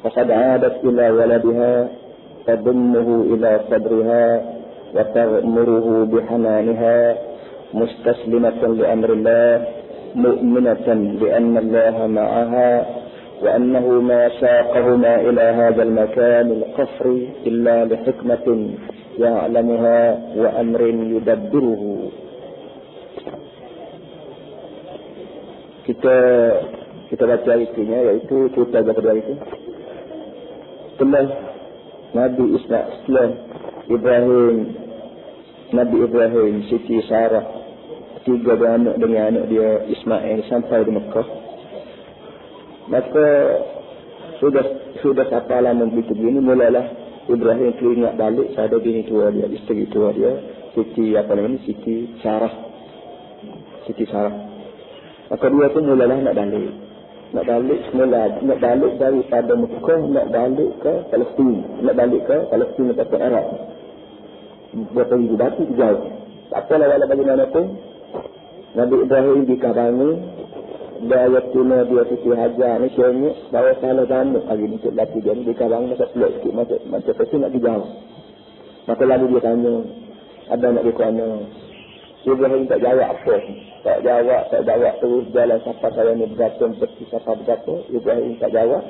فقد عادت إلى ولدها تضمه إلى صدرها وتغمره بحنانها مستسلمة لأمر الله مؤمنة بأن الله معها وأنه ما ساقهما إلى هذا المكان القصر إلا لحكمة يعلمها وأمر يدبره. Kita baca ayatnya, iaitu kita baca itu. Setelah Nabi Ismail, Nabi Ibrahim, Siti Sarah, 3 anak dengan anak dia Ismail sampai di Mekah. Maka sudah sampai lama begitu begini, mulalah Ibrahim teringat balik pada bini tua dia, isteri tua dia, Siti Sarah. Maka dia pun mulalah nak balik daripada Mekah, nak balik ke Palestin atau Arab. Berapa ribu batu jauh. Tak apalah walau bagaimanapun, Nabi Ibrahim dikabangi dia tuna dia Siti Hajar ni sebenarnya bawa salah banyak hari ni untuk laki dia ni dikabangi macam selok sikit macam pasti nak dijauh. Maka lalu dia tanya, ada nak dia mana? Ibrahim tak jawab apa. Tak jawab terus jalan sampai saya ni bergantung seperti siapa bergantung. Ibrahim tak jawab.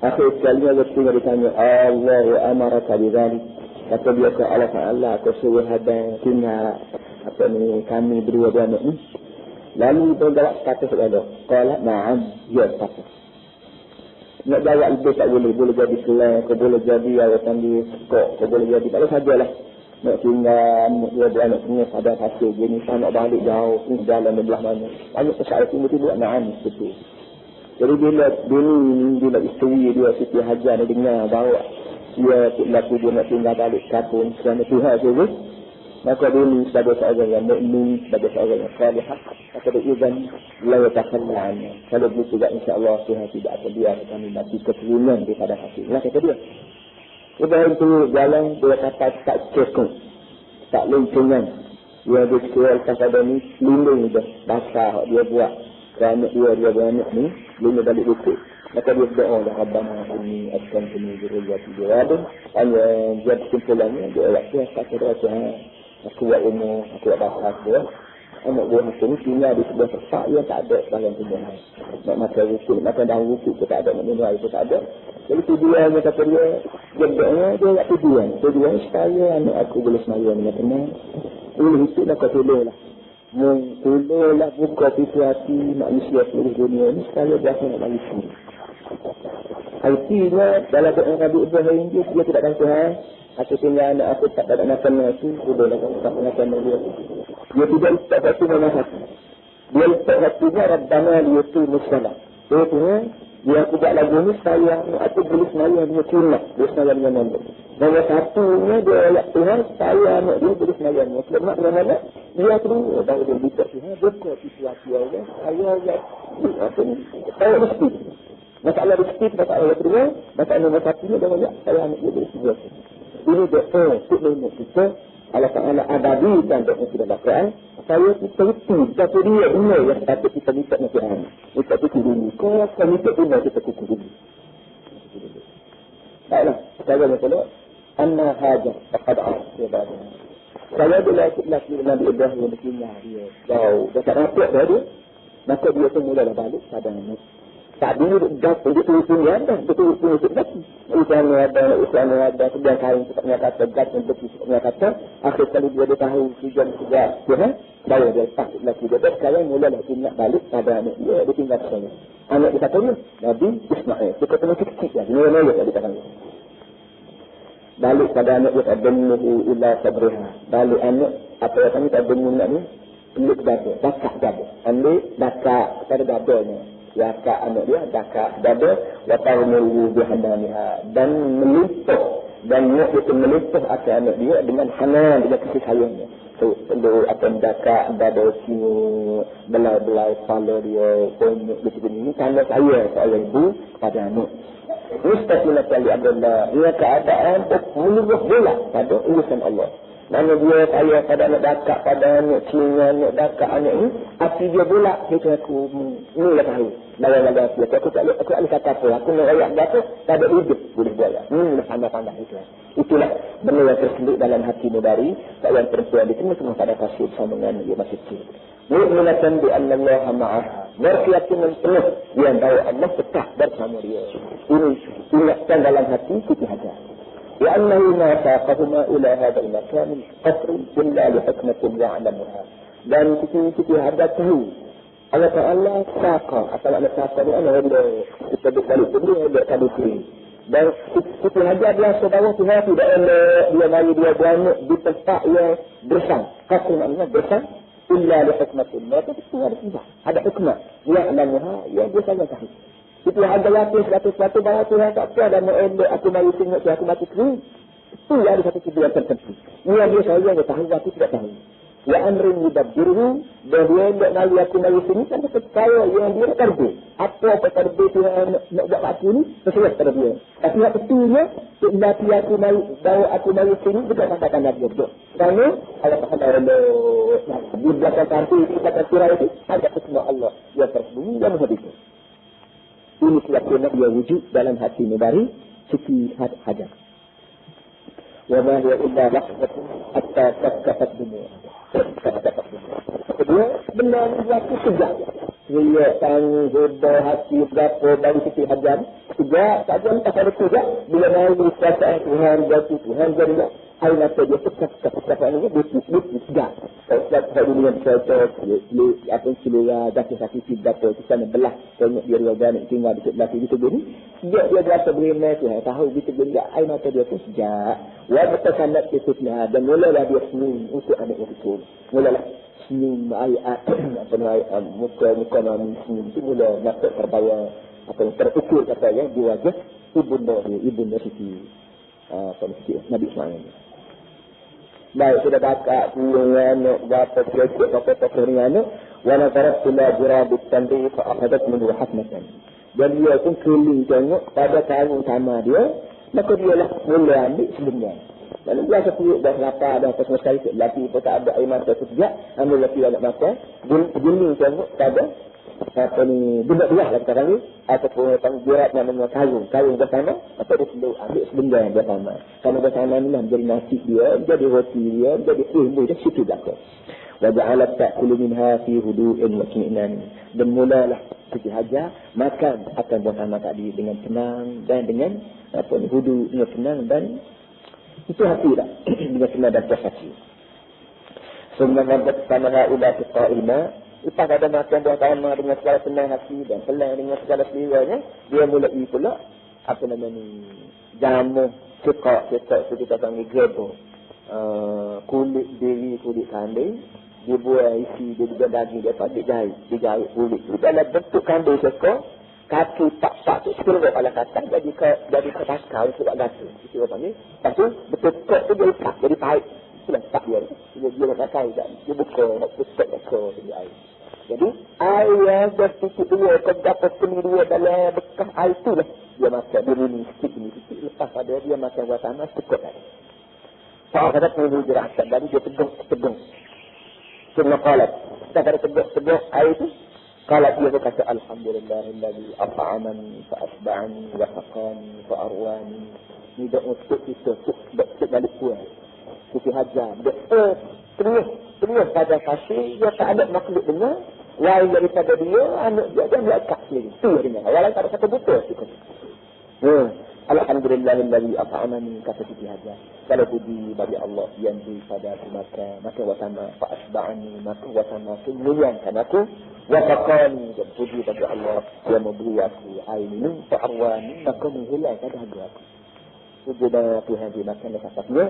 Akhir sekalinya waktu dia ditanya, Allahu amaraka bidzalik. Kata dia ke Allah Ta'ala, aku suruh hadang tinggal kami berdua anak ni. Lalu dia jawab kata sekali. Qala na'am, ya kata. Nak jawab lebih tak boleh jadi selain, kau boleh jadi awatan dia sekok, kau boleh jadi, tak boleh sajalah. Nak tinggal, dia beranak punya sadar hasil, jenis nak balik jauh, ni jalan di belah mana. Banyak persoalan tiba-tiba na'am seperti. Jadi bila isteri dia Siti Hajar ni dengar bahawa dia laku dia nak tinggal balik kampung kerana Tuhan saja, maka dulu sebagai seorang yang mukmin, sebagai seorang yang salihah, maka dia izin la yatakhallan. Kalau begitu juga insya-Allah Tuhan tidak akan biarkan kami mati keturunan daripada hasil. Nah kata dia. Ibrahim tu jalan dia kata tak cukup, tak luntungan. Dia berkira kepada ni lindung dia, basah dia buat. Kerana dia beranak ni, lindung balik bukit. Maka dia berdoa, Rabbana inni askantu dzurriyyati biwadin. Hanya dia kesimpulannya, dia oleh Tuhan kata Tuhan, aku buat umur, aku buat basah dia. Anak buah itu tinggal di sebelah tempat yang tak ada dalam tumbuhan. Nak makan rukuk, makan daun rukuk pun tak ada, nak minum air pun tak ada. Jadi tujuannya kata dia berdoa, dia nak tujuan supaya anak aku boleh semayang dengan tenang. Oleh itu nak kau tolonglah. Tolonglah buka pintu hati manusia seluruh dunia ni supaya biasa nak bagi sini. Artinya dalam doa Nabi Ibrahim dia tidak akan Tuhan. Aku tinggal anak aku tak ada makan nasi, bolehlah kamu tak makan dia. Dia tidak letak satu mana hati. Dia letak hatinya Rabbana liyuqimus shalah. Dia Tuhan, dia aku buat lagu ni sayang, aku boleh semayang dia sunat, dia semayang dengan nombor. Nombor satunya dia ayat Tuhan, saya anak dia boleh semayang. Sebab nak dengan anak, dia kedua, baru dia letak Tuhan, buka situasi Allah, saya ayat, saya mesti. Masalah rezeki, masalah kedua, masalah nombor satunya dia ayat, saya anak dia boleh semayang. Ini doa untuk nenek kita, Allah Ta'ala abadikan doa kita dalam Quran. Saya kita itu, satu dia benar yang patut kita minta dengan Tuhan. Minta kuku dulu. Kalau kita minta benar kita kuku dulu. Baiklah, saya berkata, Anna hajar, taqad'ah, saya bila laki Nabi Ibrahim yang berkina dia, jauh, dia tak nampak dia, maka dia tu mulalah balik pada anak. Tak dulu dia turun ada, betul untuk bagi. Usaha ada, sedang kain sepatnya kata, gat yang betul sepatnya kata. Akhir kali dia tahu tujuan juga, Tuhan, baru dia takut lagi dia. Sekarang mulalah dia nak balik pada anak dia, dia tinggal sana. Anak dia katanya, Nabi Ismail. Dia kata masih kecil lah, nolak dia kata. Balik pada anak dia, tadammuhu ila sabriha. Balik anak, apa yang kami tadammuhu nak ni? Pelik dada, dakak dada. Ambil dakak pada dadanya. Dakak anak dia, dakak dada, wata'umuhu bihananiha. Dan melipuh, dan itu melipuh akan anak dia dengan hanan, dengan kasih sayangnya. Perlu akan dakak dada siu, belai-belai kepala dia, ponyok begini. Tanda saya seorang ibu kepada anak. Mustaqillah kali Abdullah. Ia keadaan berpuluh bola pada urusan Allah. Mana dia kaya pada anak dakak, pada anak Cina, anak dakak, anak ini. Hati dia bulat. Dia kata aku, ni lah tahu. Dalam-dalam hati aku tak boleh kata apa. Aku nak rakyat berapa, tak ada hidup boleh buat lah. Lah pandai-pandai itu. Itulah benda yang terselip dalam hati mudari. Tak yang perempuan itu semua pada kasih bersama dengan dia masih kecil. Mu'minatan bi anna Allah ma'aha. Berkeyakinan penuh yang bahawa Allah tetap bersama dia. Ini ingatkan dalam hati Siti Hajar. لأنه ما ساقهما إلى هذا المكان القصر إلا لحكمة يعلمها. Dan Siti Hajar tahu Allah Ta'ala saqa. Apa makna saqa ni? Kita balik dulu dia tadi kiri. Dan Siti Hajar dia saudara Tuhan tidak elok. Dia mari dia beranak di tempat yang bersang. Qasr maknanya bersang. Illa lihikmatin. Mereka itu ada hikmah. Ada hikmah. Ya'lamuha yang dia sangat tahu. Itu ada lapis satu bahawa Tuhan tak apa dan elok aku mari tengok aku mati kering. Itu yang ada satu tujuan tertentu. Ini yang dia saya yang tahu aku tidak tahu. Wa amrin yudabbiruhu dan dia elok mari aku mari sini kan percaya yang dia terbe. Apa terbe Tuhan nak buat aku ni sesuai pada dia. Tapi yang betulnya nanti aku mari bawa aku mari sini bukan sampai dia betul. Kerana Allah Taala di belakang kaki kita kira itu ada hikmah Allah yang tersembunyi dalam hati itu. Ini sebabnya dia wujud dalam hati mudari Siti Hajar. Wa ma hiya illa lahzatun hatta takkafat dunia. Kedua, benda yang berlaku sejak. Dia tanya jodoh hati berapa dari Siti Hajar. Sejak, tak ada entah pada sejak. Bila mahu perasaan Tuhan, jatuh Tuhan, jadilah. Air mata dia tetap ini, dia sejak. Kalau dunia bercerita, apa selera, jatuh sakit, berapa, kita nak belah. Tengok dia nak tinggal di sebelah sini, begini. Sejak dia berasa berimah Tuhan, tahu kita benda, air mata dia pun sejak. Wabata sandat kisahnya, dan mulalah dia senyum untuk anak itu. Mulalah senyum, muka nami senyum itu mula masuk terbayar, apa yang terukur katanya di wajah ibunda Siti Nabi Ismail. Baik, sudah baca dengan berapa kira-kira apa-apa dengan wa nazarat ila jirabit tanbi fa akhadat minhu hasmatan. Dan dia pun keliling tengok pada kain utama dia, maka dia lah mula ambil sebelumnya. Lalu biasa perut dah lapar dah apa semua sekali lelaki pun tak ada air mata sejak ambil lelaki anak mata gini tengok pada apa ni benda dua lah kita panggil ataupun tanggurat namanya kayung bersama atau dia perlu ambil sebenda yang bersama kerana bersama ni lah menjadi nasi dia jadi roti dia jadi ilmu dia situ belakang wa ja'alat ta'kulu minha fi hudu'in wa ki'nan dan mulalah Siti Hajar makan akan bersama tadi dengan tenang dan dengan apa ni hudu dengan tenang dan itu hati tak? Dengan senang dan puas hati. Sebenarnya bersama ila tiqa'ilma. Lepas ada makan buah tanah dengan segala senang hati dan pelan dengan segala seliranya. Dia mulai pula, apa nama ni, jamu, cekak itu kita panggil gerbo. Kulit diri, kulit kambing. Dia buat isi, dia juga daging, dia pakai jahit kulit. Dalam bentuk kambing cekak. Kaki tak tu sekiranya kepala kata jadi ketakau untuk buat gata. Itu apa ni? Lepas tu betul kot tu jadi tak, jadi pahit. Itulah tak dia. Dia nak pakai tak. Dia buka, nak pusat jadi air. Jadi air yang bertitik dua, terdapat seni dua dalam bekas air tu lah. Dia makan, dia minum sikit ni. Lepas pada dia makan buat tanah, cukup tadi. Tak ada penghulu jerasan. Jadi dia tegung. Kena kalat. Tak ada tegung air tu. Kalau dia berkata alhamdulillahilladzi at'amani fa asba'ani wa saqani fa arwani. Ni doa untuk kita untuk balik puas. Siti Hajar doa terus pada kasih dia tak ada makhluk dengar lain daripada dia anak dia dan dia kat sendiri. Tu dia. Walau tak ada kata betul sikit. Alhamdulillahilladzi at'amani kata Siti Hajar. Kalau puji bagi Allah yang beri pada aku maka watama fa asba'ani maka watama menyayangkan aku wa faqani dan puji bagi Allah yang memberi aku air minum fa arwani maka menghilangkan dahaga aku. Puji dan Tuhan beri makan dan sapatnya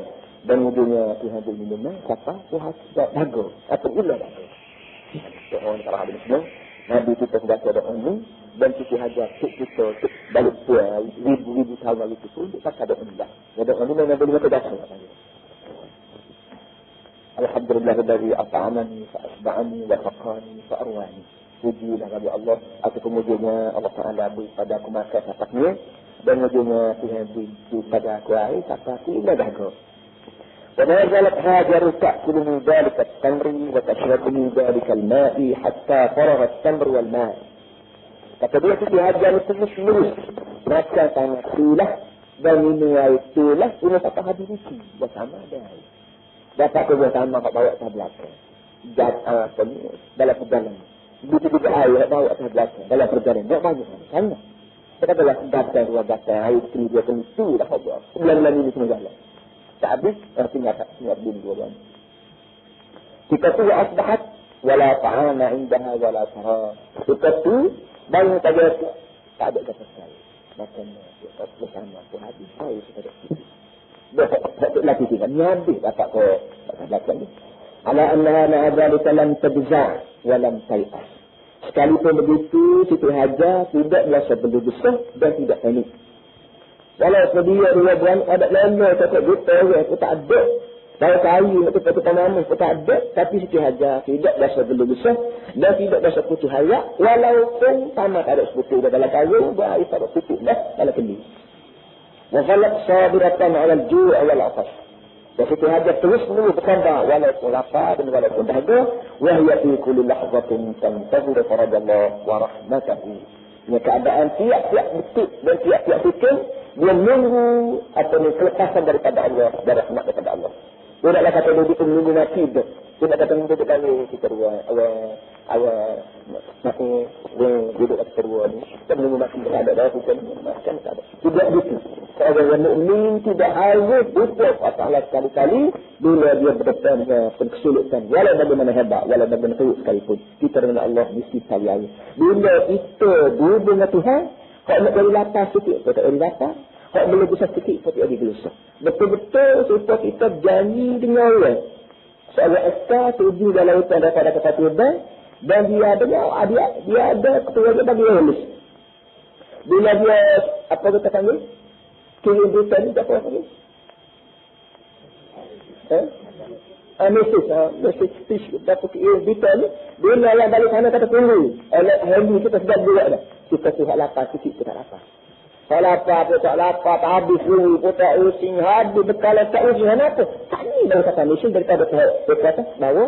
dan wujudnya Tuhan beri minum siapa Tuhan dahaga atau ilah dahaga. Orang kalau ada semua Nabi kita sudah ada ini dan Siti Hajar kita balik puas ribu-ribu tahun lalu itu untuk tak ada Allah. Ada ini memang boleh kita datang. Alhamdulillahilladzi at'amani fa asba'ani wa saqani fa arwani. Puji bagi Allah atau kemudiannya Allah Taala beri pada aku makan sapatnya dan kemudiannya Tuhan beri pada aku air sampai aku indah dahaga. وما زالت هاجر تأكل من ذلك التمر وتشرب من ذلك الماء حتى فرغ التمر والماء. Kata dia tu Hajar itu terus makan tangan itulah dan minum air itulah ini tak habis itu bersama dia. Dapat ke bersama kat bawa atas belakang. Dalam perjalanan. Begitu juga air bawa atas belakang. Dalam perjalanan. Tak banyak. Sama. Dia katalah datang dua datang air itu dia tentu dah habis. Bulan-bulan ini semua jalan. Tak habis, tinggal bini dua bulan. Kita tu asbahat, wala ta'ana indaha wala sahara. Kita tu, banyak saja tak ada kata sekali. Makan bersama pun habis. Air kita ada sini. Dia lagi tinggal. Ni habis dapat ke belakang ni. Ala annaha ma'adhalika lam tabza' walam tai'as. Sekalipun begitu, Siti Hajar tidak merasa berdesak dan tidak panik. Walau dia 2 bulan ada lama cakap kita aku tak ada. Kalau kayu nak kita nama aku tak ada. Tapi Siti Hajar tidak rasa berlebihan dan tidak rasa putus hayat. Walaupun sama tak ada sepupu dalam kayu, berair tak ada sepupu dah dalam kendi. Wafalat sabiratan ala al-ju' wal 'atash. Dan Siti Hajar terus menunggu bersabar walaupun lapar dan walaupun dahaga. Wahya fi kulli lahzatin tantazir farajallah wa rahmatahu. Ini keadaan tiap-tiap detik dan tiap-tiap fikir dia menunggu atau kelepasan daripada Allah, dari rahmat daripada Allah. Dia taklah kata dia menunggu mati tu. Dia tak kata menunggu kali kita dua awal mati duduk kita dua ni. Kita menunggu mati tak ada dah bukan macam tak ada. Tidak begitu. Seorang mukmin tidak harus butuh Allah sekali-kali bila dia berdepan dengan kesulitan. Walau bagaimana hebat, walau bagaimana teruk sekalipun. Kita dengan Allah mesti sayang. Bila kita duduk dengan Tuhan, kalau nak jadi lapar sikit, kita tak jadi lapar. Kalau boleh besar sikit, kita tak jadi gelusah. Betul-betul supaya kita janji dengan orang. Seorang Esta tuju dalam hutan daripada kata Tuhan. Dan dia ada ketua dia bagi oleh. Bila dia, apa kata panggil? Kirim berita ni, apa panggil? Mesej speech dapat berita ni. Bila yang balik sana kata tunggu. Hari kita sedap juga dah. Kita sihat lapar sikit, kita tak lapar. Tak lapar pun tak lapar, tak habis dulu pun tak using, habis berkala tak using, apa? Tak ni baru kata mesin daripada kata bahawa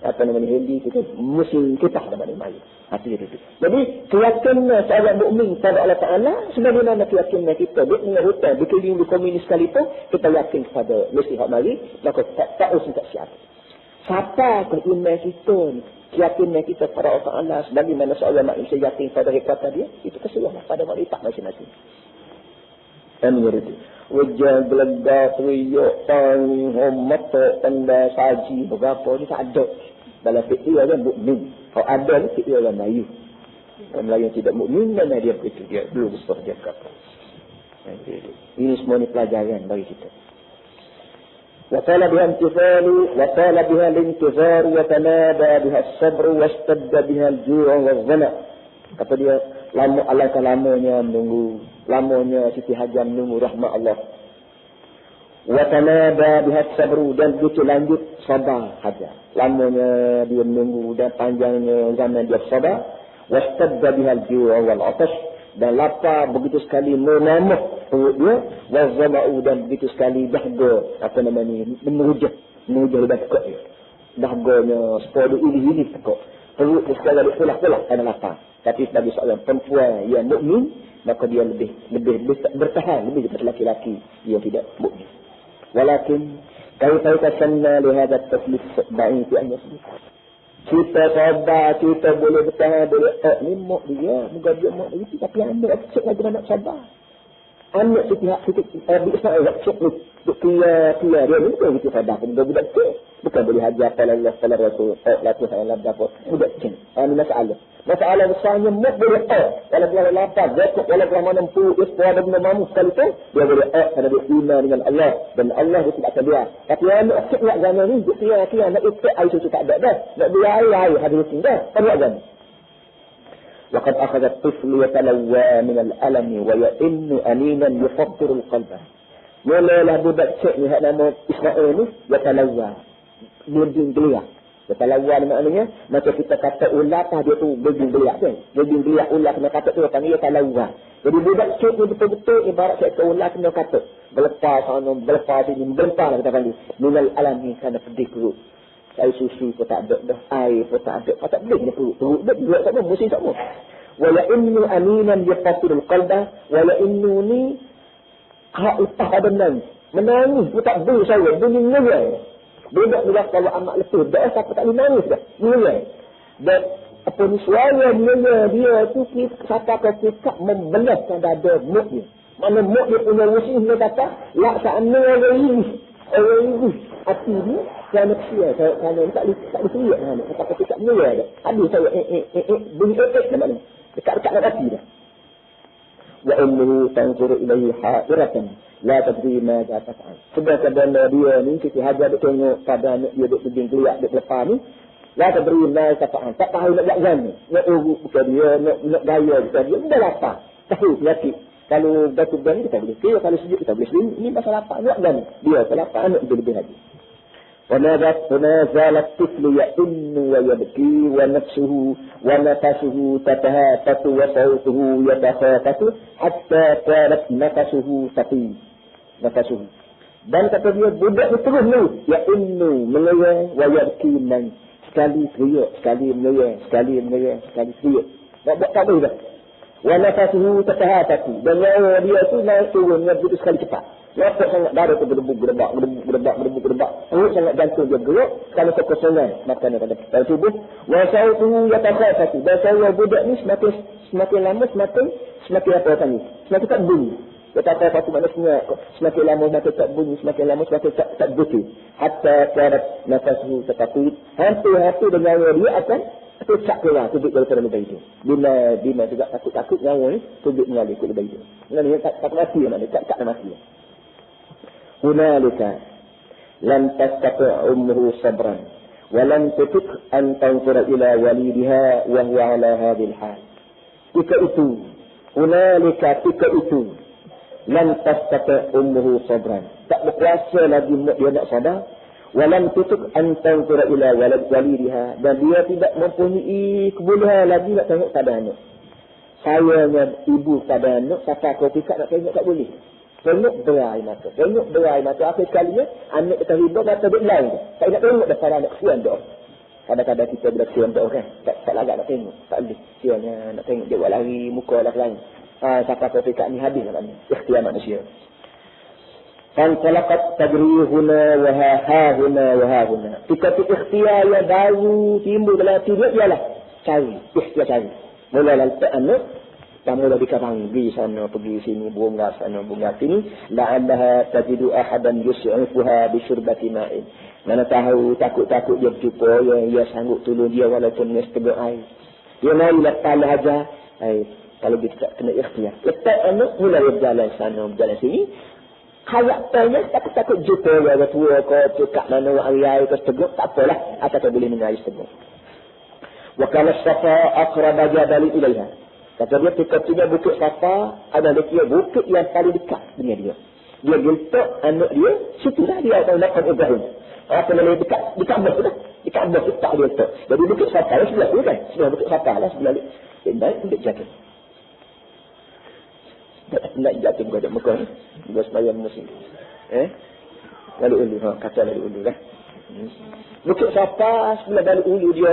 apa namanya Hindi kita musim kita dah balik mari. Hati itu. Jadi keyakinan seorang mukmin kepada Allah Taala sebagaimana keyakinan kita di hutan berkeliling di komunis sekalipun kita yakin kepada mesti hak mari maka tak using tak siap. Siapa keimanan kita ni? Keyakinan kita kepada Allah Taala sebagaimana seorang manusia yakin pada kekuatan dia itu keseluruhan pada makrifat masing-masing. Amin. Wajah gelegar, teriak, tangi, hormat, tanda, saji, berapa ni tak ada. Dalam fikir orang mukmin. Kalau ada ni fikir orang Melayu. Orang Melayu yang tidak mukmin, mana dia begitu. Dia dulu besar dia kata. Ini semua ni pelajaran bagi kita. وطال بها امتثال وطال بها الانتظار وتنادى بها الصبر واشتد بها الجوع والظمأ. Kata dia, alangkah lamanya menunggu, lamanya Siti Hajar menunggu rahmat Allah. Wa tanada biha sabru dan begitu lanjut sabar Hajar. Lamanya dia menunggu dan panjangnya zaman dia sabar. Wastadda biha al-ju' wal 'atash dan lapar begitu sekali menamuk perut dia, wazama'u dan begitu sekali dahaga apa namanya menujah lebih tekuk dia. Dahaganya sepuluh ini tekuk. Perut dia sekali pulah kerana lapar. Tapi sebagai seorang perempuan yang mukmin, maka dia lebih bertahan lebih daripada laki-laki yang tidak mukmin. Walakin kaifa sanna li hadha at-taflis ba'i fi an yasbih. Kita sabar, kita boleh bertahan, boleh ni mak dia, muka dia mak dia, tapi anak cek lagi nak sabar. Anak setiap Ismail cek dia ni bukan kita sabar, budak cek. Bukan boleh hajar Allah Taala Rasul, latih Allah dapat budak cek. Ini masalah. Masalah besarnya mak boleh kalau dia lapar, kalau dia mampu, dia ada mampu sekali tu, dia boleh kerana dia iman dengan Allah dan Allah itu tidak dia. Tapi anak cek nak zaman ni, dia nak ikut air susu tak ada dah. Nak beli air hadis dah. Tak ada. وقد أخذ الطفل يتلوى من الألم ويئن أنينا يفطر القلب. Mulalah budak cek ni hak nama Ismail ni yatalawa. Berding geliat. Yatalawa ni maknanya macam kita kata ular dia tu berding geliat kan. Berding geliat ular kena kata tu panggil yatalawa. Jadi budak cek ni betul-betul ibarat cek ular kena kata. berlepas sana, berlepas sini, berlepas lah kita kali. Minal alami kerana pedih perut. Air susu pun tak ada dah, air pun tak ada. Tak boleh perut. Perut dia juga sama, musim sama. Wala innu aminan yafasidul qalbah, wala innu ni hak utah pada menangis pun tak boleh saya, bunyi ngerai. Beda juga kalau amat letih, dah siapa tak boleh nangis dah, ngerai. Dan apa ni suara dia tu kata ketika membelaskan dada muk dia. Mana muk dia punya musim dia kata, laksana orang ini hati ni kerana kesian, kerana tak boleh seriak kerana kata ketika ngerai dah. Habis saya bunyi ke mana? Dekat-dekat nak hati dah. Wa ummuhu tanzuru ilaihi hadiratan la tadri ma za taf'al. Sedangkan dia ni Siti Hajar duk tengok pada anak dia duk beging keluar duk lepas ni, la tadri ma za taf'al. Tak tahu nak buat mana. Nak urut bukan dia, nak gaya bukan dia, dah lapar. Tahu penyakit. Kalau batu ban kita boleh kira, kalau sejuk kita boleh selim. Ini pasal lapar buat kan. Dia lapar anak dia lebih lagi. وما زال الطفل يئن ويبكي ونفسه ونفسه تتهافت وصوته يتخافت حتى كانت نفسه ثقيل نفسه. Dan kata dia budak itu terus ni ya'innu mengerai wa yabki man, sekali teriak, sekali mengerai, sekali mengerai, sekali teriak. Tak buat tak boleh dah. Wa nafasuhu tatahafat. Dan nyawa dia tu naik turun begitu sekali cepat. Lepas sangat darah tu berdebu-gedebak. Teruk sangat jantung dia bergerak. Kalau kekosongan makan pada tubuh. Wasau tu yatasai satu. Dan saya budak ni semakin lama semakin apa tadi? Semakin tak bunyi. Yatasai satu maknanya semakin lama semakin tak bunyi. Semakin lama semakin tak butuh. Hatta karat nafasuhu tatakut. Hampir dengan dia akan tak keluar tubuh daripada lubang itu. Bila juga takut nyawa ni tubuh mengalir ke lubang itu. Dia tak mati maknanya tak mati. هنالك لم تستطع أمه صبرا ولم تطق أن تنظر إلى وليدها وهو على هذه الحال. Ketika itu لم تستطع أمه صبرا, tak berkuasa lagi dia nak sabar. ولم تطق أن تنظر إلى وليدها, dan dia tidak mempunyai kebolehan lagi nak tengok pada anak. Sayangnya ibu pada anak, siapa kau tidak nak tengok tak boleh. Tengok berai mata. Akhir sekalinya, anak kita riba mata dia lain. Tak nak tengok dah pada anak kesian doa. Kadang-kadang kita bila kesian doa kan, tak lagak nak tengok. Tak boleh. Kesiannya nak tengok dia buat lari, muka lah lain. Siapa kau fikir ni habis lah. Ikhtiar manusia. Fantalaqat tajri huna wa ha huna. Ketika ikhtiar yang baru timbul dalam hati dia ialah cari. Ikhtiar cari. Mula letak anak, kamu dah dikatakan pergi sana, pergi sini, bunga sana, bunga sini. La'allaha tajidu ahadan yus'ifuha bisyurbati ma'in. Mana tahu, takut-takut dia berjumpa yang ia sanggup tolong dia walaupun dia setengah air. Dia mari lepas aja. Kalau dia tak kena ikhtiar. Letak anak, mula dia berjalan sana, berjalan sini. Khayatannya takut-takut jumpa orang tua kau, kat mana air ke setengah. Tak apalah, asal tak boleh minum air setengah. Wa kana Safa aqraba jabali ilaiha. Kata dia ketika bukit Safa adalah dia bukit yang paling dekat dengan dia. Dia letak anak dia, situlah dia akan dapat Ibrahim. Apa namanya dekat Kaabah tu dah. Di Kaabah tu tak dia letak. Jadi bukit Safa lah sebelah tu kan. Sebelah bukit Safa lah sebelah dia. Baik untuk jatuh. Nak jatuh bukan ada Mekah ni. Dia sembahyang musim. Lalu ulu. Kata lalu ulu lah. Bukit Safa sebelah lalu ulu dia.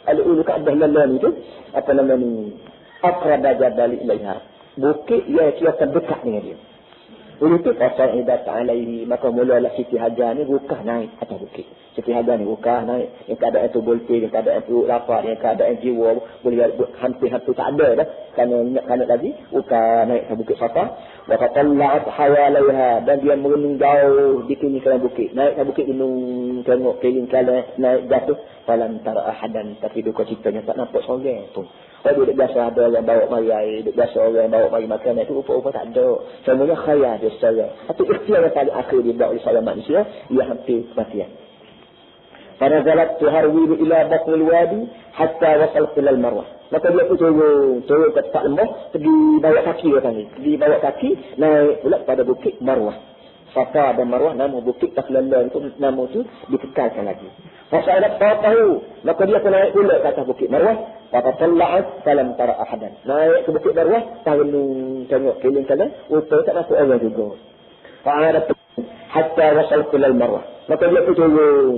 Lalu ulu Kaabah lalan itu. Apa nama ni? Aqraba jabali ilaiha. Bukit yang kira terdekat dengan dia. Oleh itu pasal ibadat alaihi, maka mulalah Siti Hajar ni rukah naik atas bukit. Siti Hajar ni rukah naik. Yang keadaan itu boleh, yang keadaan itu lapar, yang keadaan jiwa boleh hampir-hampir tak ada dah. Kerana tadi rukah naik atas bukit Safa. Wa tatalla'at hawalaiha, dan dia merenung jauh di kini kerana bukit. Naik atas bukit gunung, tengok keliling kalah, naik jatuh. Falam tara ahadan, tapi duka citanya tak nampak seorang pun. Kalau dia biasa ada yang bawa mari air, dia biasa orang yang bawa mari makanan, itu rupa-rupa tak ada. Semuanya khayal dia secara. Tapi ikhtiar yang paling akhir dia buat oleh seorang manusia, ia hampir kematian. Fanazalat tuharwilu ila batnil wadi hatta wasal ilal marwah. Maka dia pun turun ke tempat lembah, pergi bawa kaki dia tadi. Pergi bawa kaki, naik pula pada bukit Marwah. Safa dan Marwah, nama bukit Taklala itu, nama itu dikekalkan lagi. Fasadat tahu, maka dia pun naik pula ke atas bukit Marwah. Fatatalla'at falam tara ahadan. Naik ke bukit Marwah, tengok keliling kanan, tak nampak orang juga. Fa'adat hatta wasal ila al-Marwah. Maka dia pun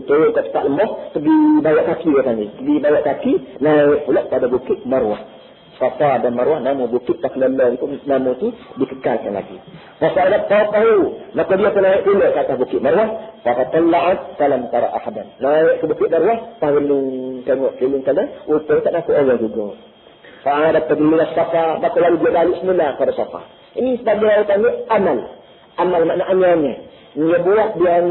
turun ke tempat lembah, pergi bawa kaki katanya. Pergi bawa kaki, naik pula pada bukit Marwah. Safa dan Marwah, nama bukit Taklala itu, nama itu dikekalkan lagi. Fa'adat tahu, maka dia pun naik pula ke atas bukit Marwah. Fa'atalla'at salam tara ahadan. Naik ke bukit Marwah, tengok keliling kanan, tak nak orang juga. Fa'adat pergi Safa, maka lalu dia balik semula pada Safa. Ini sebagai orang tanya amal. Amal maknanya. Dia buat dia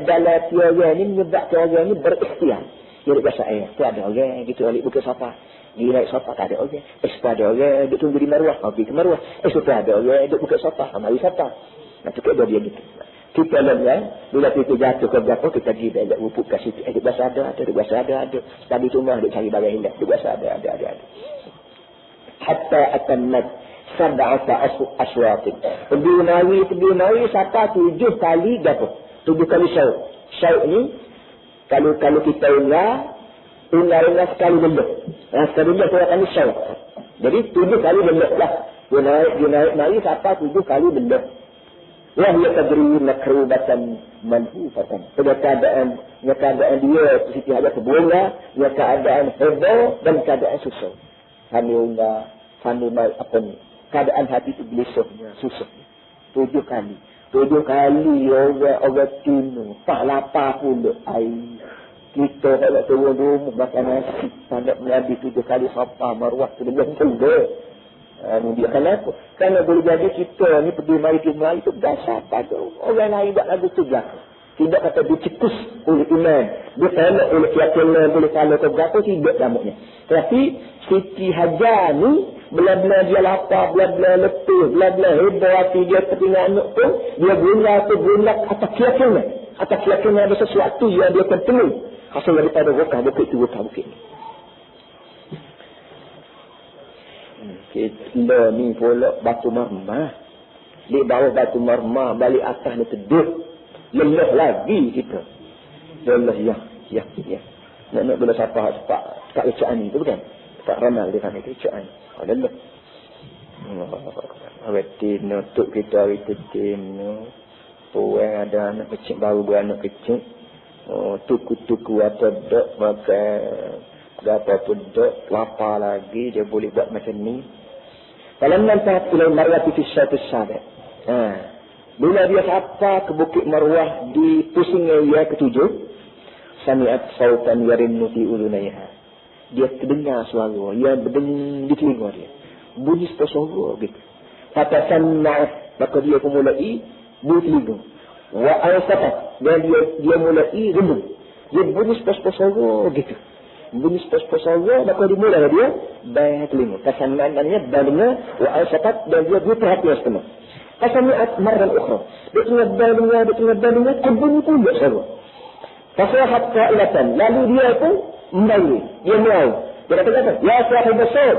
dalam tiada ni menyebabkan orang ni berikhtiar. Dia tak biasa tu ada orang gitu balik bukit Safa. Dia naik Safa tak ada orang. Ada orang duduk tunggu di Marwah, pergi ke Marwah. Ada orang duduk bukit Safa, mari Safa. Nah tu dia gitu. Kita bila kita jatuh ke berapa kita pergi balik rupuk kat situ. Duk biasa ada. Tadi tu mah duk cari barang hilang. Duk biasa ada. Hatta atammat sab'ata aswatin. Pergi nari sampai 7 kali gapo? 7 kali syauk. Syauk ni kalau kita ular sekali benda. Sekali benda tu akan syauk. Jadi 7 kali benda lah. Dia naik sampai 7 kali benda. Wah dia tadri makrubatan manhufatan. Pada keadaan dia Siti Hajar terbunga, dia keadaan heboh dan keadaan susah. Kami apa ni? Keadaan hati itu gelisahnya, susahnya. 7 kali. 7 kali orang tinu. Tak lapar pula air. Kita kalau turun rumah makan nasi. Tanda Nabi 7 kali Safa Marwah. Itu dia pula. Dia kenapa? Kerana boleh jadi kita ni pergi mari itu dasar pada orang lain buat lagu tu belakang. Tidak kata dicekus oleh iman. Dia salah oleh keyakinan boleh salah ke berapa, tidak namanya. Tapi Siti Hajar ni, bila-bila dia lapar, bila-bila letih, bila-bila heboh hati dia ketinggalan anak pun, dia guna atas keyakinan. Atas keyakinan ada sesuatu yang dia akan temui. Hasil daripada rokah bukit ni. Kita ni pula batu marmah. Di bawah batu marmah, balik atas ni teduh. Lelah lagi kita. Lelah, ya. Nak bila siapa tak kecaan ni tu bukan? Tak ramal dia kan kecaan. Lelah. Awet nutuk kita hari tim. Puan ada anak kecil, baru beranak kecil. Tuku-tuku atau dok makan. Gapa pun dok, lapar lagi, dia boleh buat macam ni. Kalau nanti ilai marwati fi syaitu sahabat. Bila dia sampai ke bukit Marwah di pusingnya ia ke-7, sami'at sautan yarinnu fi udunaiha. Dia terdengar suara yang berdenging di telinga dia. Bunyi suara gitu. Kata sami'at, maka dia pun mulai bunyi telinga. Wa ansafat, dan dia mulai renung. Dia bunyi suara gitu. Bunyi suara, maka dia mulai dia bayar telinga. Kata sami'at maknanya dengar, wa ansafat, dan dia perhatian setengah. Fasami'at marran ukhra. Dia dengar, bunyi pula suara. Fasahat qailatan. Lalu dia pun membayi. Dia melau. Dia kata, ya sahib besar.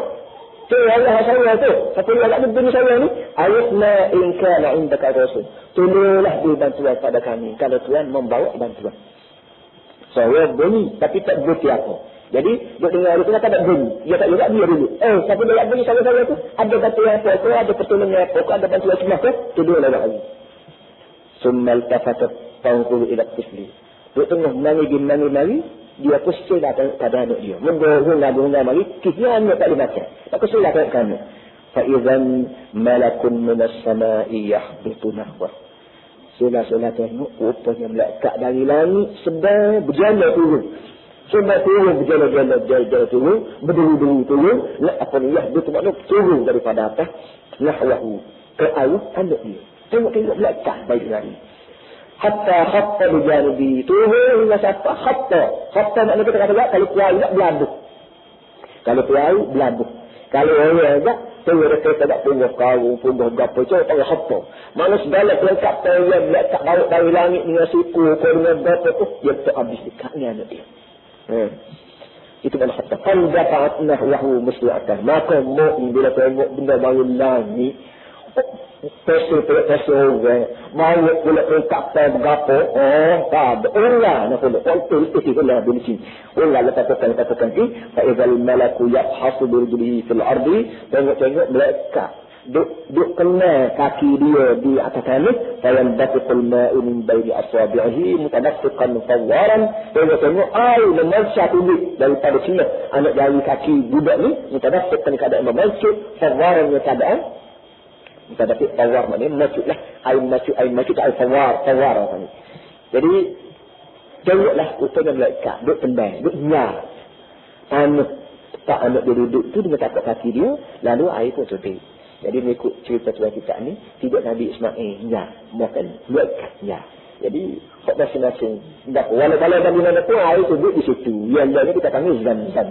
Tu Allah saya tu. Satu lagi bunyi saya ni. Ayatna in kana indaka rasul. Tolonglah dia bantuan pada kami. Kalau Tuhan membawa bantuan. Saya bunyi. Tapi tak bukti apa. Jadi, dia dengar itu tak ada bunyi. Dia tak juga dia dulu. Siapa dia bunyi saya tu? Ada bantuan apa-apa, ada pertolongan apa-apa, ada bantuan semua ke? Itu dua lagi. Summal tafatat tangkul ila tifli. Dia tengah menangis, dia kusilah pada anak dia. Mengguna mari, kisah anak tak dibaca. Tak kusilah pada kamu. Fa'idhan malakun minas sama'i yahbitu nahwah. Solah-solah tengok, rupanya melekat dari langit, sedang berjalan turun. Sebab turun berjalan turun, berdiri turun, apa dia tu makna turun daripada atas nahwahu ke air anak dia. Tengok belakang baik lagi. Hatta khatta bijanibi turun hingga siapa khatta makna kita kata kalau kuai tak belabuh. Kalau kuai belabuh. Kalau orang agak turun dekat tak punggah kau, punggah gapo cakap panggil khatta. Mana segala pelengkap yang belakang baut dari langit dengan suku dengan gapo tu dia tak habis dekatnya anak dia. Itu adalah kata fandafa'at nahwahu musli'atan. Maka mu'min bila tengok benda baru langit pesel orang mau pula kata berapa tak ada orang nak pula itu lah di sini orang katakan ni fa idzal malaku yabhasu bi rijlihi fil ardi tengok malaikat duk kena kaki dia di atas tanah, dalam batul ma'u min baini asabihi mutadaffiqan fawwaran. Dia tengok air memancar tubuh daripada sini anak jari kaki budak ni mutadaffiqan keadaan memancar fawwaran keadaan mutadaffiq fawwar maknanya macutlah air macut air fawwar ni. Jadi tengoklah utama malaikat duk tendang duk nyar tanah tak anak dia duduk tu dengan tapak kaki dia, lalu air pun tutup. Jadi mengikut cerita Tuhan kita ni, tidak Nabi Ismail makan malaikat Jadi hak masing-masing. Walau di mana pun air tutup di situ. Yang lainnya kita panggil Zam-Zam.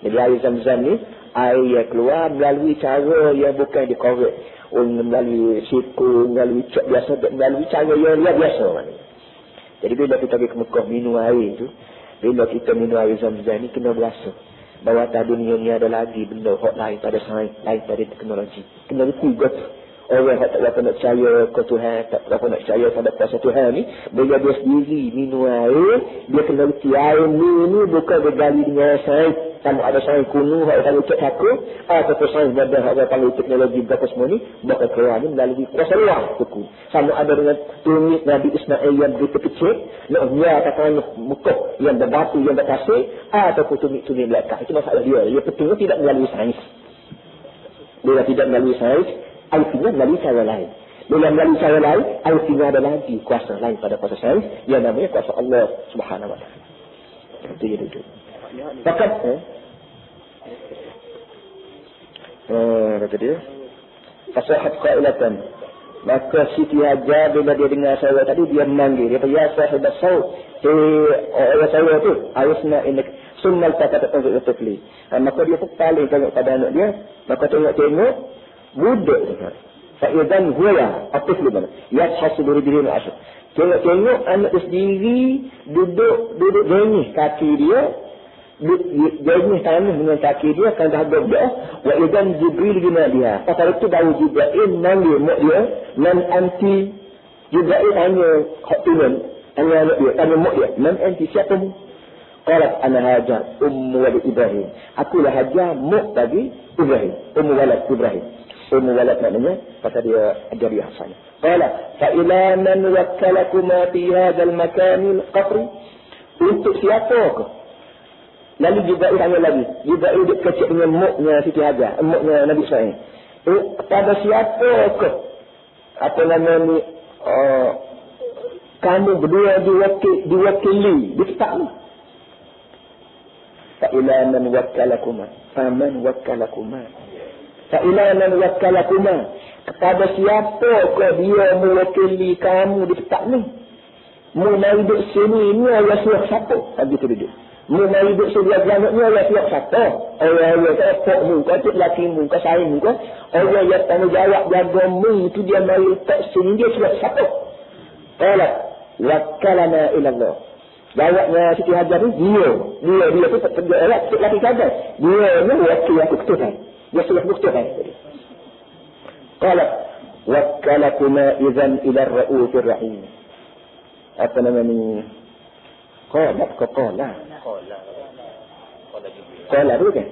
Jadi air Zam-Zam ni air yang keluar melalui cara yang bukan dikorek, melalui siku, melalui cak biasa, melalui cara yang luar biasa. Jadi bila kita pergi ke Mekah minum air tu, bila kita minum air Zam-Zam ni kena berasa bahawa atas dunia ni ada lagi benda hak lain pada sains, lain pada teknologi. Kena reti got. Orang yang tak berapa nak percaya ke Tuhan, tak berapa nak percaya pada kuasa Tuhan ni, bila dia sendiri minum air, dia kena reti air ni bukan bergali dengan sains. Sama ada sains kuno, hak yang cek aku, ataupun sains badan hak yang panggil teknologi berapa semua ni, bakal keluar ni melalui kuasa luar tuku. Sama ada dengan tumit Nabi Ismail yang begitu kecil, nak katakan Mekah yang berbatu, yang berkasih, ataupun tumit belakang. Itu masalah dia. Dia betulnya tidak melalui sains. Bila tidak melalui sains, artinya melalui cara lain. Bila melalui cara lain, artinya ada lagi kuasa lain pada kuasa sains, yang namanya kuasa Allah Subhanahu Wa Taala. Itu dia duduk. Fakat kata dia fasahat qailatan, maka Siti Hajar bila dia dengar suara tadi, dia memanggil dia, ya sahib as-saut, orang saya tu ayusna inak sunnal takat untuk tafli. Maka dia paling tengok pada anak dia, maka tengok budak tu fa'idan huwa at-tifl mana yashasu bi rijlihi al-ashr. Tengok anak dia sendiri duduk jenis kaki dia, jenis tanah dengan kaki dia kan dah berdoa. Wa idan Jibril bina dia. Pasal itu baru Jibril manggil mak dia, man anti. Jibril tanya hak turun, tanya anak dia, tanya mak dia, man anti, siapa mu? Qalat ana Hajar ummu walad Ibrahim. Akulah Hajar mak bagi Ibrahim, ummu walad Ibrahim. Ummu walad maknanya pasal dia ajar dia hafal. Qala fa ila man wakkalakuma fi hadzal makan al-qafri. Untuk siapa ke? Lalu Jibril tanya lagi. Jibril duduk kecil dengan muknya Siti Hajar, muknya Nabi Ismail. Pada siapa ke? Apa nama ni? Kamu berdua diwakili di tempat ni. Fa ila man wakkalakuma. Faman wakkalakuma. Fa ila man wakkalakuma. Kepada siapa ke dia mewakili kamu di tempat ni? Mu mari duduk sini ni ayah suruh siapa? Begitu duduk. Mu mari duduk sebelah belakang ni ayah suruh siapa? Orang-orang kata pok mu, kata laki mu, kata saya mu, orang yang tanggungjawab jaga mu itu dia mari letak sini, dia suruh siapa? Qala wakkalana ila Allah. Jawabnya Siti Hajar ni, dia tu laki saja. Dia ni wakil aku Tuhan. Dia suruh Tuhan. Qala wakkalakuma idzan ila ar-ra'ufir rahim. Apa nama ni? Qala tu kan?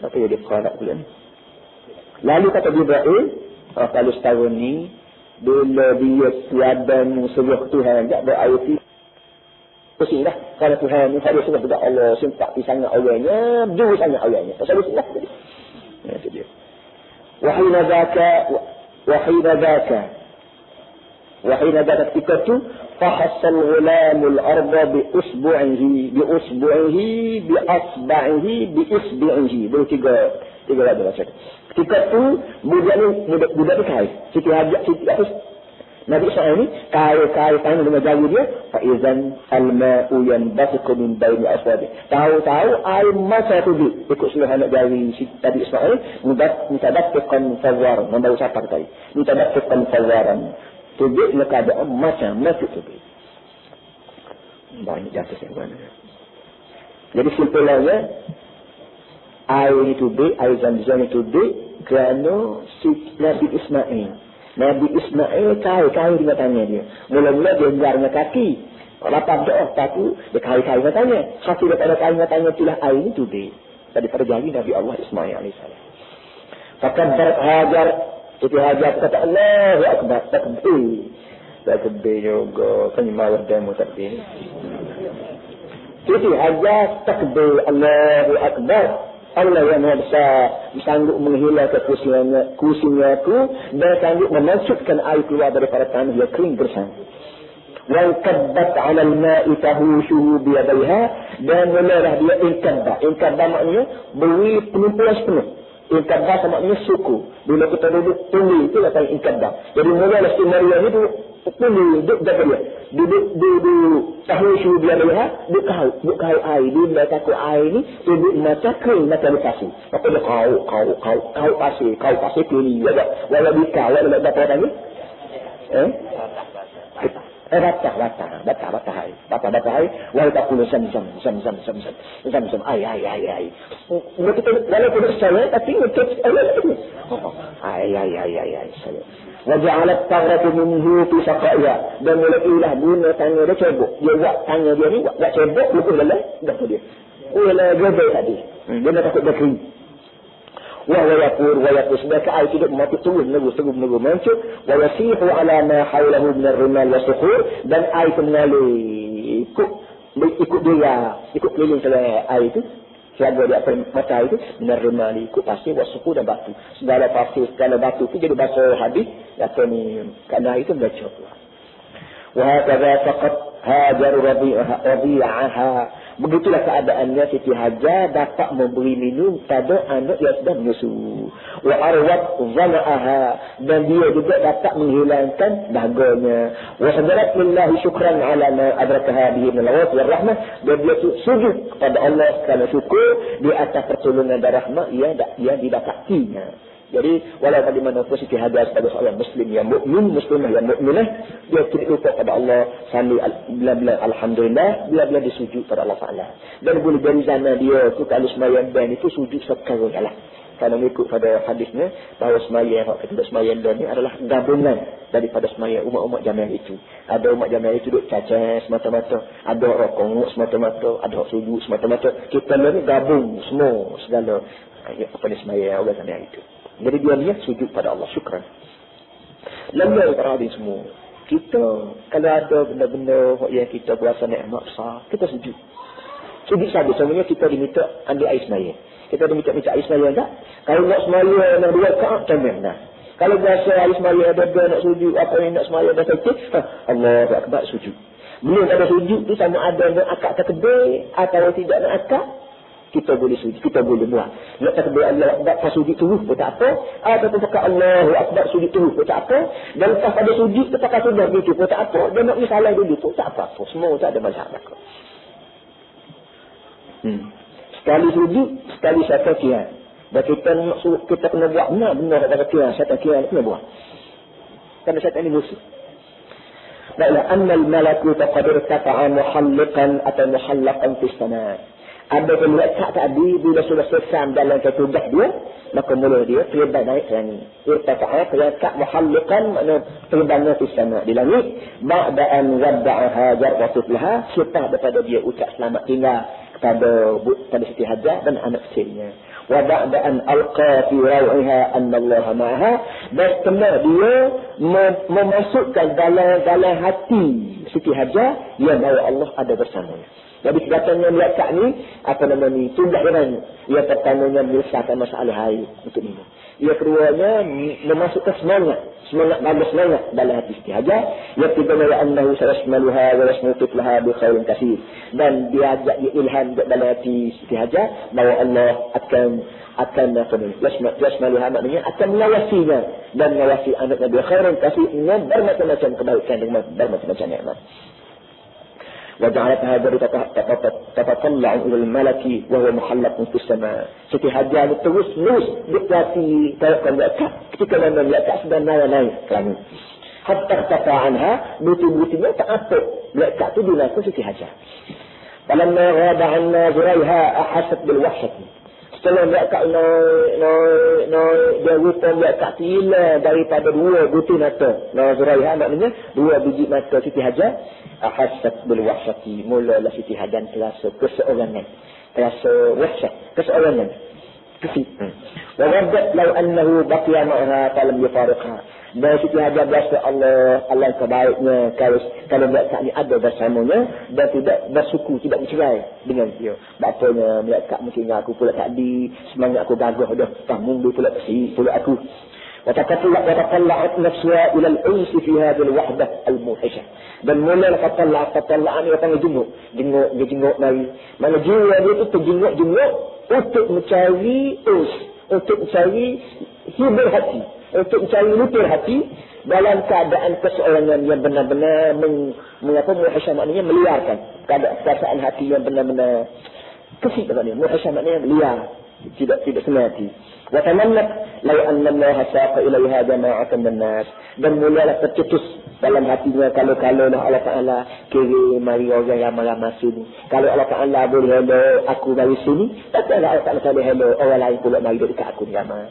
Apa yang dia qala pula ni? Lalu kata Jibril, kalau setahun ni bila dia siadan sebuah Tuhan tak berarti pusinglah. Kalau Tuhan ni saya sudah tidak Allah simpati sangat orangnya, jauh sangat orangnya. Pasal itu lah tadi. Ya itu dia. Wahina dzaka ketika itu fahassal ghulamul arda bi usbu'ihi bi isbi'ihi. Baru tiga ada baca. Ketika itu budak ni kai. Siti Hajar Nabi Ismail ni kai tangan dengan jari dia, fa idzan al-ma'u yanbasiqu min baini aswabi. Tahu air masa tu ikut seluruh anak jari Nabi Ismail mutadaffiqan fawwaran. Membawa siapa tadi? Mutadaffiqan fawwaran. Tubik nak keadaan macam tubik. Banyak jatuh sebenarnya. Jadi simpelnya air ni tubik, air Zam-Zam ni tubik kerana Nabi Ismail. Nabi Ismail kaya dengan tangan dia. Mula-mula dia enggak dengan kaki. Lapang doa, tapi dia kaya dengan tangan. Hasil daripada kaya dengan tangan itulah air ni tubik. Daripada jari Nabi Allah Ismail AS. Fakabbarat Hajar. Siti Hajar kata Allahu Akbar. Takbir. Takbir juga. Kan malah demo takbir. Siti Hajar takbir Allahu Akbar. Allah yang Maha Besar sanggup menghilangkan kusinya itu dan sanggup memasukkan air keluar daripada tanah yang kering bersang. Wal kabbat 'ala al-ma'i tahushuhu bi yadayha dan mulalah dia inkabba. Inkabba maknanya beri penumpuan sepenuh. Inkabba maknanya suku. Bila kita duduk tuli itu kata inkabba. Jadi mulalah si Maryam itu tuli duduk jaga dia. Duduk tahushuhu bi yadayha, duduk kau air. Dia takut air ni duduk macam kering macam pasir. Maka dia kau pasir tuli. Walau bika, walau dapat orang ni. Batah hai. Walau tak puluh zam. Ai. Kita walaupun saya tapi kita ai. Waja'alat taghratu minhu fi saqaiha. Dan mulailah guna tangan dia cebok. Dia buat tangan dia ni buat cebok lupa dalam dah tu dia. Ulah gede tadi. Dia nak takut berkering. وهو يقول سبك آية تدق ما تطول نقول منشو ويسيح على ما حوله من الرمال والصخور dan air mengalir ikut dia ikut keliling segala air itu selama di atas mata itu benar remali ikut pasir wasuku dan batu segala pasir segala batu itu jadi basuh habis atau ni kerana itu baca وهكذا فقط هاجر رضيعها. Begitulah keadaannya Siti Hajar dapat memberi minum pada anak yang sedang menyusu. Wa arwat zanaaha dan dia juga dapat menghilangkan daganya. Wa sadarat lillahi syukran ala ma adrakaha bihi min al-awat wa rahmah. Dan dia sujud kepada Allah kerana syukur di atas pertolongan dan rahmat yang didapatinya. Jadi walau bagaimanapun Siti Hajar sebagai seorang muslim yang mukmin, muslimah yang mukminah, dia tidak lupa pada Allah sambil bila alhamdulillah bila disujud pada Allah Taala. Dan boleh dari zaman dia tu kalau sembahyang dan itu sujud sekarang lah. Kalau mengikut pada hadisnya bahawa sembahyang ketika sembahyang dan ini adalah gabungan daripada sembahyang umat-umat jamaah itu. Ada umat jamaah itu duduk cacat semata-mata, ada orang kongok semata-mata, ada orang sujud semata-mata. Kita ni gabung semua segala apa ni sembahyang Allah jamaah itu. Jadi dia niat sujud pada Allah, syukran. Lemah para hadis semua. Kita kalau ada benda-benda yang kita berasa nikmat besar, kita sujud. Sujud saja. Sebenarnya kita diminta ambil air semaya. Kita diminta air semaya tak? Kalau nak semaya nak 2 rakaat cantik dah. Kalau biasa air semaya ada nak sujud, apa yang nak semaya dah sakit, Allahu Akbar sujud. Belum ada sujud tu sama ada nak akad takbir atau tidak nak akad. Kita boleh sujud, kita boleh buat. Nak takbir Allah Akbar sujud terus pun tak apa. Ataupun pakai Allahu Akbar sujud terus pun tak apa. Dan lepas pada sujud kita pakai sudah gitu pun tak apa. Dan nak salah dulu pun tak apa. Semua tak ada masalah. Sekali sujud, sekali syaitan kian. Dan kita kena buat benar kata kian. Syaitan kian kena buat. Kerana syaitan ini musuh. Baiklah, annal malaku taqadir tata'a muhalliqan atau muhallaqan fi sana. Ada malaikat tadi bila sudah selesai dalam ketugas dia, maka mula dia terbang naik ke langit. Irtafa'ah malaikat muhalliqan makna terbang ke sana di langit. Ba'da an wadda'a Hajar wa tiflaha, setelah daripada dia ucap selamat tinggal kepada Siti Hajar dan anak kecilnya. Wa ba'da an alqa fi raw'iha anna Allah ma'aha, dan setelah dia memasukkan dalam hati Siti Hajar yang bahawa Allah ada bersamanya. Jadi kedatangan malaikat ni apa nama ni tugas dia. Yang pertamanya menyelesaikan masalah air untuk minum. Yang keduanya memasukkan semangat bagus semangat dalam hati Siti Hajar. Yang ketiganya annahu sayasmaluha wa yasmutulaha bi khairin katsir. Dan dia ajak dia ilham dalam hati Siti Hajar bahawa Allah akan apa ni yasmaluha maknanya akan mengawasinya dan mengawasi anaknya bi khairin katsir dengan bermacam-macam kebaikan dengan bermacam-macam nikmat. وجعلت هاجر تتطلع إلى الملك وهو محلق في السماء. Siti Hajar terus dikati tawakal malaikat ketika mana malaikat sedang naik ke langit. Hatta tafa anha, betul-betulnya tak apa malaikat tu dilakukan Siti Hajar. Falamma ghaba anna zuraiha ahasat bil wahshati. Setelah malaikat dia rupa malaikat hilang daripada 2 butir mata. Zuraiha maknanya 2 biji mata Siti Hajar. Ahasat bil wahsyati, mulalah Siti Hajar terasa keseorangan, terasa wahsyat, keseorangan. Kesik. Wawadat lau annahu baqiya ma'aha falam yufariqha. Dan Siti Hajar berasa Allah kebaiknya kalau tak ni ada bersamanya dan tidak bersuku, tidak bercerai dengan dia. Bapaknya melihat mungkin aku pula tadi, semangat aku gagah dah, mundur pula kesik pula aku. وتطلعت نفسها إلى الأنس في هذه الوحدة الموحشة. Dan mula ketallaan ni orang jenguk mari. Mana jiwa dia itu terjenguk untuk mencari untuk mencari hibur hati, untuk mencari lutur hati dalam keadaan keseorangan yang benar-benar mengapa muhasya maknanya meliarkan perasaan hati yang benar-benar kesik maknanya. Muhasya maknanya liar, tidak senang hati. Wa tamannat law anna Allah saqa ilaiha jama'atan min nas. Dan mulalah tercetus dalam hatinya kalau lah Allah Taala kira mari orang yang ramai sini. Kalau Allah Taala boleh hello aku dari sini, tak ada Allah Taala boleh hello orang lain pula mari dekat aku ramai.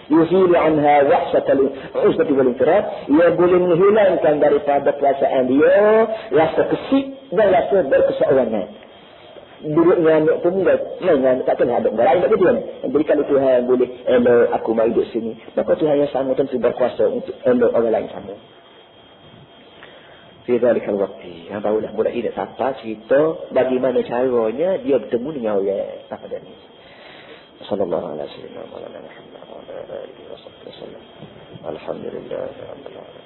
Yuzilu anha wahshatal usbati wal infirat. Ia boleh menghilangkan daripada perasaan dia rasa kesik dan rasa berkeseorangan. Duduk nganuk pun enggak tak kena ada orang lain tak betul. Jadi kalau Tuhan boleh elok aku mari duduk sini, maka Tuhan yang sama tentu berkuasa untuk elok orang lain sama. Fi zalikal waqti. Yang barulah mulai nak sampai cerita bagaimana caranya dia bertemu dengan orang apa tadi. Sallallahu alaihi wasallam. Alhamdulillah rabbil alamin.